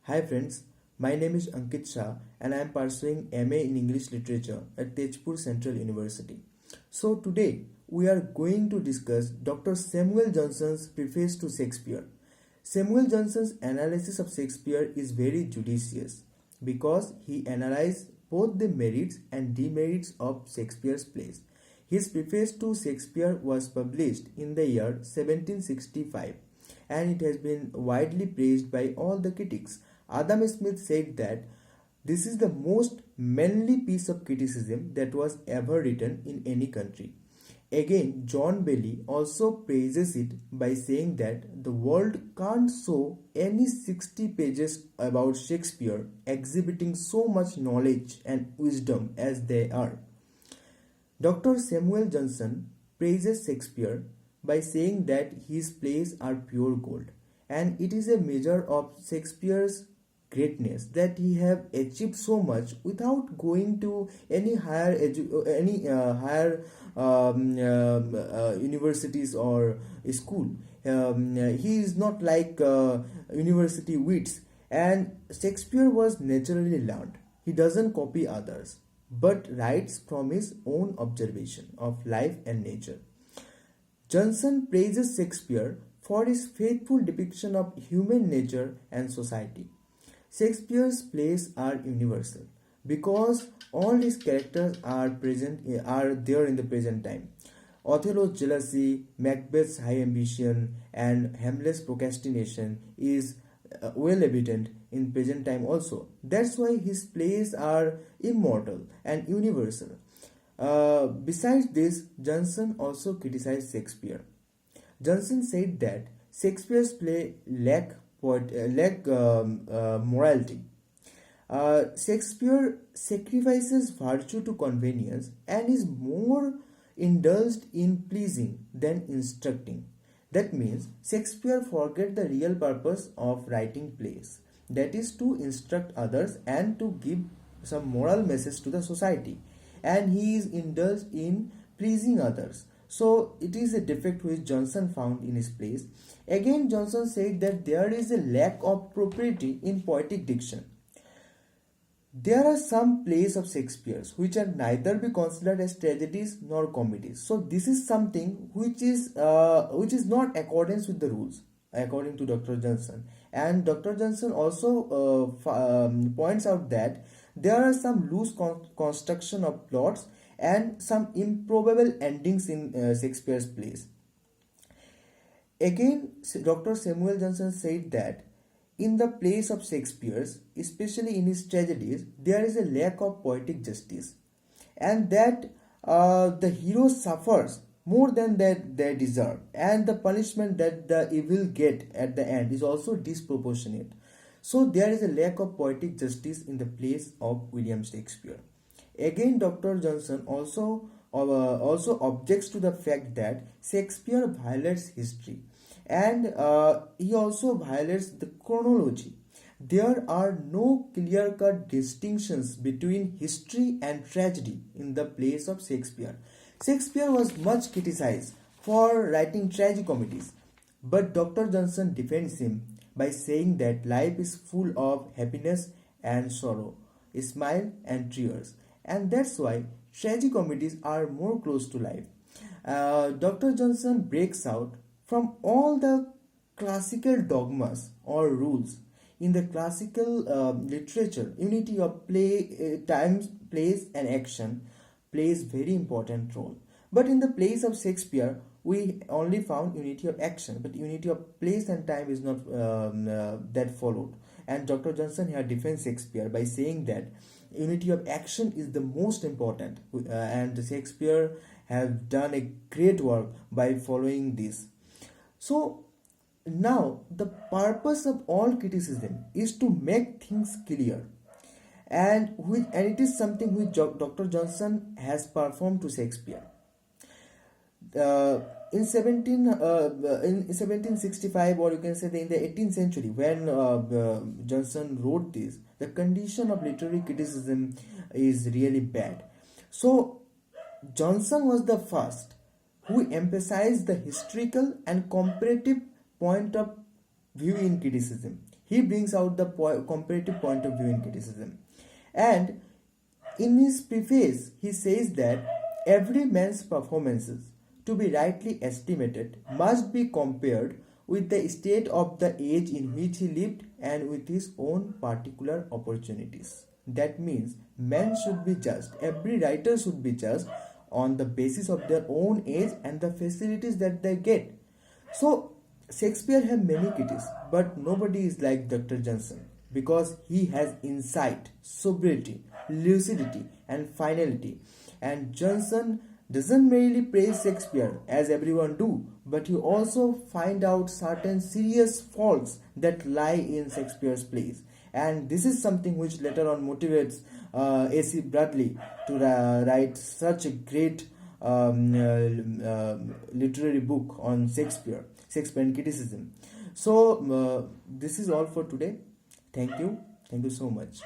Hi friends, my name is Ankit Shah and I am pursuing MA in English Literature at Tezpur Central University. So today we are going to discuss Dr. Samuel Johnson's Preface to Shakespeare. Samuel Johnson's analysis of Shakespeare is very judicious because he analyzed both the merits and demerits of Shakespeare's plays. His preface to Shakespeare was published in the year 1765 and it has been widely praised by all the critics. Adam Smith said that this is the most manly piece of criticism that was ever written in any country. Again, John Bailey also praises it by saying that the world can't show any 60 pages about Shakespeare exhibiting so much knowledge and wisdom as they are. Dr. Samuel Johnson praises Shakespeare by saying that his plays are pure gold, and it is a measure of Shakespeare's greatness that he have achieved so much without going to any higher universities or school. He is not like university wits, and Shakespeare was naturally learned. He doesn't copy others but writes from his own observation of life and nature. Johnson praises Shakespeare for his faithful depiction of human nature and society. Shakespeare's plays are universal because all his characters are there in the present time. Othello's jealousy, Macbeth's high ambition, and Hamlet's procrastination is well evident in present time also. That's why his plays are immortal and universal. Besides this, Johnson also criticized Shakespeare. Johnson said that Shakespeare's play lack morality. Shakespeare sacrifices virtue to convenience and is more indulged in pleasing than instructing. That means Shakespeare forget the real purpose of writing plays, that is to instruct others and to give some moral message to the society, and he is indulged in pleasing others. So it is a defect which Johnson found in his plays. Again, Johnson said that there is a lack of propriety in poetic diction. There are some plays of Shakespeare's which are neither be considered as tragedies nor comedies. So this is something which is not accordance with the rules, according to Dr. Johnson. And Dr. Johnson also points out that there are some loose construction of plots and some improbable endings in Shakespeare's plays. Again, Dr. Samuel Johnson said that in the plays of Shakespeare's, especially in his tragedies, there is a lack of poetic justice, and that the hero suffers more than that they deserve, and the punishment that the evil get at the end is also disproportionate. So there is a lack of poetic justice in the plays of William Shakespeare. Again, Dr. Johnson also objects to the fact that Shakespeare violates history, and he also violates the chronology. There are no clear-cut distinctions between history and tragedy in the plays of Shakespeare. Shakespeare was much criticized for writing tragicomedies, but Dr. Johnson defends him by saying that life is full of happiness and sorrow, smile and tears, and that's why tragicomedies are more close to life. Dr. Johnson breaks out from all the classical dogmas or rules. In the classical literature, unity of times, place and action plays very important role. But in the plays of Shakespeare, we only found unity of action, but unity of place and time is not that followed. And Dr. Johnson here defends Shakespeare by saying that unity of action is the most important, and Shakespeare have done a great work by following this. So now the purpose of all criticism is to make things clear, and it is something which Dr. Johnson has performed to Shakespeare. In 1765, or you can say in the 18th century, when Johnson wrote this, the condition of literary criticism is really bad. So Johnson was the first who emphasized the historical and comparative point of view in criticism. He brings out the comparative point of view in criticism. And in his preface, he says that every man's performances, to be rightly estimated, must be compared with the state of the age in which he lived and with his own particular opportunities. That means men should be judged, every writer should be judged on the basis of their own age and the facilities that they get. So, Shakespeare had many critics, but nobody is like Dr. Johnson because he has insight, sobriety, lucidity, and finality. And Johnson doesn't merely praise Shakespeare as everyone do, but you also find out certain serious faults that lie in Shakespeare's plays. And this is something which later on motivates A.C. Bradley to write such a great literary book on Shakespearean criticism. So, this is all for today. Thank you. Thank you so much.